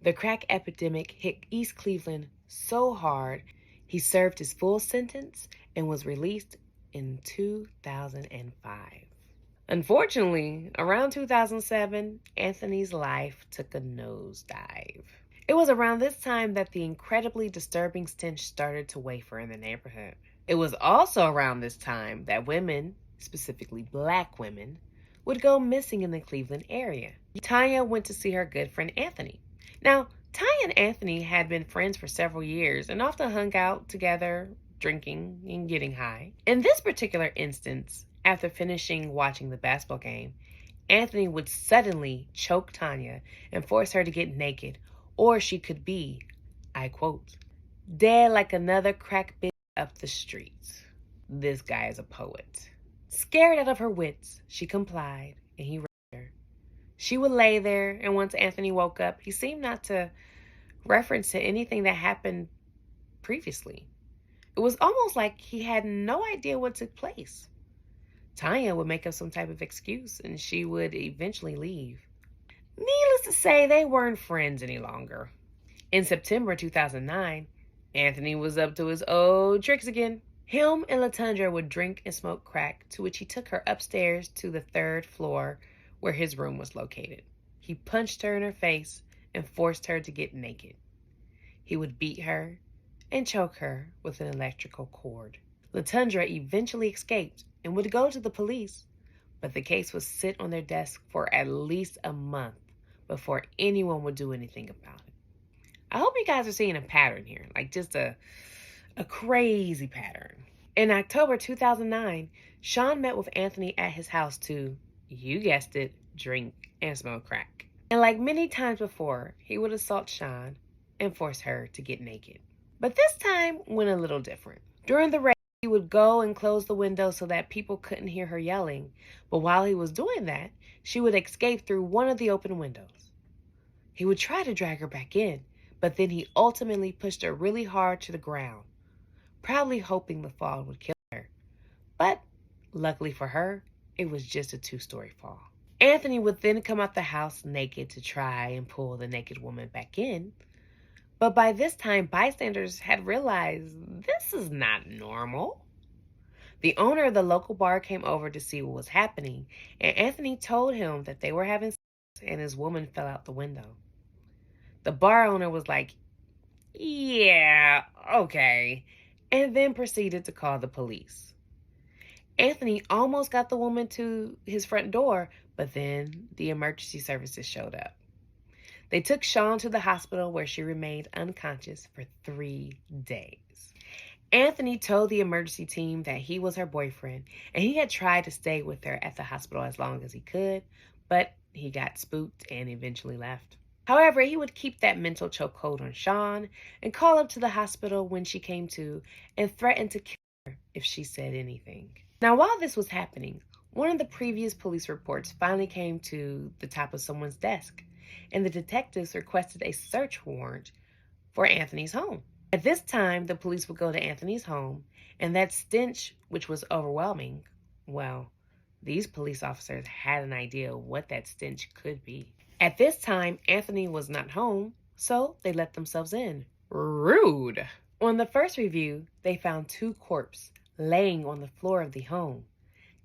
The crack epidemic hit East Cleveland so hard, he served his full sentence and was released in 2005. Unfortunately, around 2007, Anthony's life took a nosedive. It was around this time that the incredibly disturbing stench started to wafer in the neighborhood. It was also around this time that women, specifically black women, would go missing in the Cleveland area. Tanya went to see her good friend Anthony. Now, Tanya and Anthony had been friends for several years and often hung out together, drinking and getting high. In this particular instance, after finishing watching the basketball game, Anthony would suddenly choke Tanya and force her to get naked, or she could be, I quote, dead like another crack bitch up the street. This guy is a poet. Scared out of her wits, she complied, and he raped her. She would lay there, and once Anthony woke up, he seemed not to reference to anything that happened previously. It was almost like he had no idea what took place. Tanya would make up some type of excuse, and she would eventually leave. Needless to say, they weren't friends any longer. In September 2009, Anthony was up to his old tricks again. Him and Latundra would drink and smoke crack, to which he took her upstairs to the third floor where his room was located. He punched her in her face and forced her to get naked. He would beat her and choke her with an electrical cord. Latundra eventually escaped and would go to the police, but the case would sit on their desk for at least a month before anyone would do anything about it. I hope you guys are seeing a pattern here, like just a crazy pattern. In October 2009, Sean met with Anthony at his house to, you guessed it, drink and smoke crack. And like many times before, he would assault Sean and force her to get naked. But this time went a little different. During the raid, he would go and close the window so that people couldn't hear her yelling. But while he was doing that, she would escape through one of the open windows. He would try to drag her back in, but then he ultimately pushed her really hard to the ground, probably hoping the fall would kill her. But luckily for her, it was just a 2-story fall. Anthony would then come out the house naked to try and pull the naked woman back in. But by this time, bystanders had realized this is not normal. The owner of the local bar came over to see what was happening, and Anthony told him that they were having sex and his woman fell out the window. The bar owner was like, yeah, okay, and then proceeded to call the police. Anthony almost got the woman to his front door, but then the emergency services showed up. They took Sean to the hospital where she remained unconscious for 3 days. Anthony told the emergency team that he was her boyfriend and he had tried to stay with her at the hospital as long as he could, but he got spooked and eventually left. However, he would keep that mental chokehold on Sean and call up to the hospital when she came to and threaten to kill her if she said anything. Now, while this was happening, one of the previous police reports finally came to the top of someone's desk, and the detectives requested a search warrant for Anthony's home. At this time, the police would go to Anthony's home, and that stench, which was overwhelming, well, these police officers had an idea what that stench could be. At this time, Anthony was not home, so they let themselves in. Rude! On the first review, they found 2 corpses laying on the floor of the home.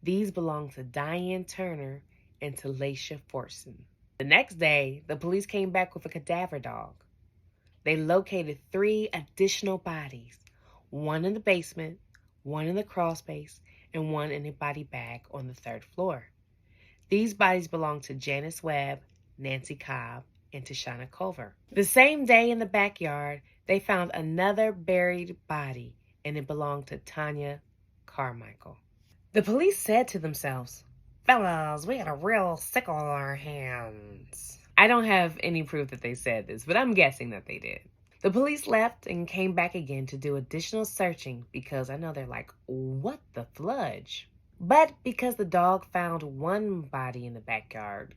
These belonged to Diane Turner and Talacia Forson. The next day, the police came back with a cadaver dog. They located 3 additional bodies, one in the basement, one in the crawl space, and one in a body bag on the 3rd floor. These bodies belonged to Janice Webb, Nancy Cobb, and Tashana Culver. The same day in the backyard, they found another buried body, and it belonged to Tanya Carmichael. The police said to themselves, fellas, we got a real sickle on our hands. I don't have any proof that they said this, but I'm guessing that they did. The police left and came back again to do additional searching because I know they're like, what the fludge? But because the dog found one body in the backyard,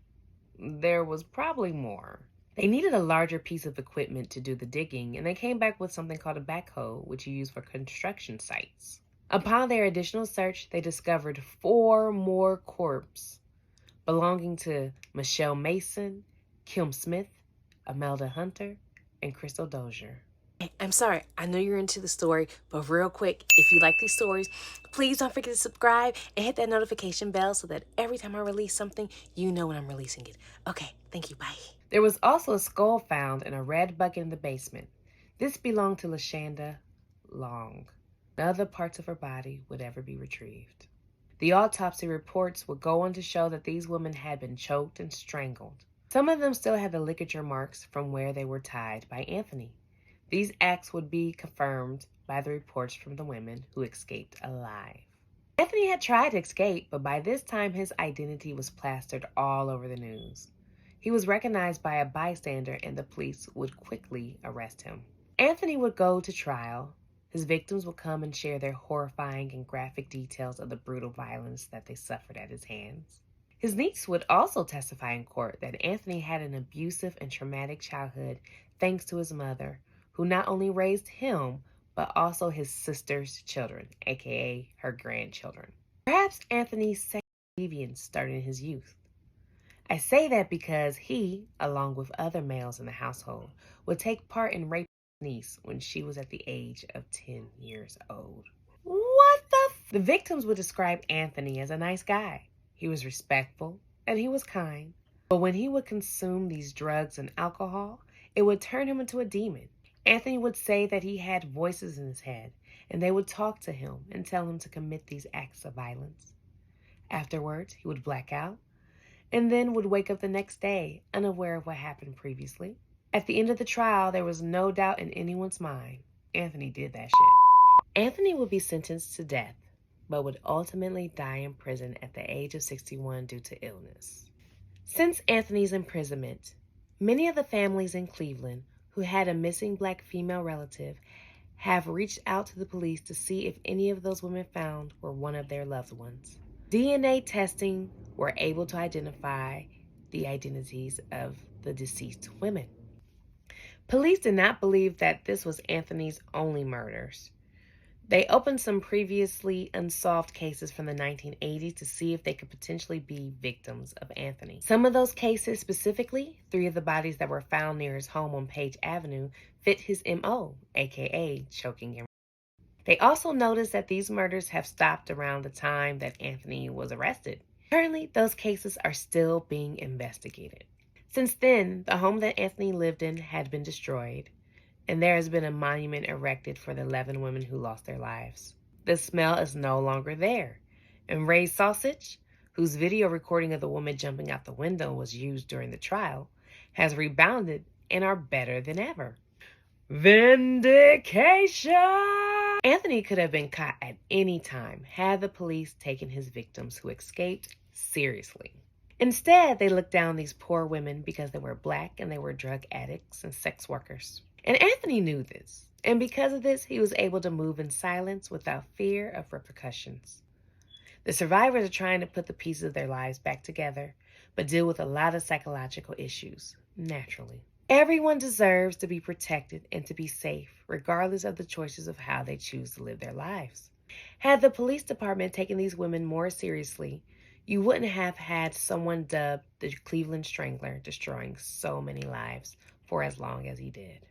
there was probably more. They needed a larger piece of equipment to do the digging, and they came back with something called a backhoe, which you use for construction sites. Upon their additional search, they discovered 4 more corpses belonging to Michelle Mason, Kim Smith, Imelda Hunter, and Crystal Dozier. I'm sorry, I know you're into the story, but real quick, if you like these stories, please don't forget to subscribe and hit that notification bell so that every time I release something, you know when I'm releasing it. Okay, thank you, bye. There was also a skull found in a red bucket in the basement. This belonged to Lashanda Long. None other parts of her body would ever be retrieved. The autopsy reports would go on to show that these women had been choked and strangled. Some of them still had the ligature marks from where they were tied by Anthony. These acts would be confirmed by the reports from the women who escaped alive. Anthony had tried to escape, but by this time his identity was plastered all over the news. He was recognized by a bystander and the police would quickly arrest him. Anthony would go to trial. His victims would come and share their horrifying and graphic details of the brutal violence that they suffered at his hands. His niece would also testify in court that Anthony had an abusive and traumatic childhood thanks to his mother, who not only raised him, but also his sister's children, aka her grandchildren. Perhaps Anthony's sexual deviance started in his youth. I say that because he, along with other males in the household, would take part in raping his niece when she was at the age of 10 years old. What the? The victims would describe Anthony as a nice guy. He was respectful and he was kind. But when he would consume these drugs and alcohol, it would turn him into a demon. Anthony would say that he had voices in his head, and they would talk to him and tell him to commit these acts of violence. Afterwards, he would black out, and then would wake up the next day, unaware of what happened previously. At the end of the trial, there was no doubt in anyone's mind. Anthony did that shit. Anthony would be sentenced to death, but would ultimately die in prison at the age of 61 due to illness. Since Anthony's imprisonment, many of the families in Cleveland who had a missing black female relative have reached out to the police to see if any of those women found were one of their loved ones. DNA testing were able to identify the identities of the deceased women. Police did not believe that this was Anthony's only murders. They opened some previously unsolved cases from the 1980s to see if they could potentially be victims of Anthony. Some of those cases, specifically 3 of the bodies that were found near his home on Page Avenue, fit his MO, aka choking and they also noticed that these murders have stopped around the time that Anthony was arrested. Currently, those cases are still being investigated. Since then, the home that Anthony lived in had been destroyed, and there has been a monument erected for the 11 women who lost their lives. The smell is no longer there, and Ray's sausage, whose video recording of the woman jumping out the window was used during the trial, has rebounded and are better than ever. Vindication! Anthony could have been caught at any time had the police taken his victims who escaped seriously. Instead, they looked down these poor women because they were black and they were drug addicts and sex workers. And Anthony knew this, and because of this, he was able to move in silence without fear of repercussions. The survivors are trying to put the pieces of their lives back together, but deal with a lot of psychological issues, naturally. Everyone deserves to be protected and to be safe, regardless of the choices of how they choose to live their lives. Had the police department taken these women more seriously, you wouldn't have had someone dubbed the Cleveland Strangler destroying so many lives for as long as he did.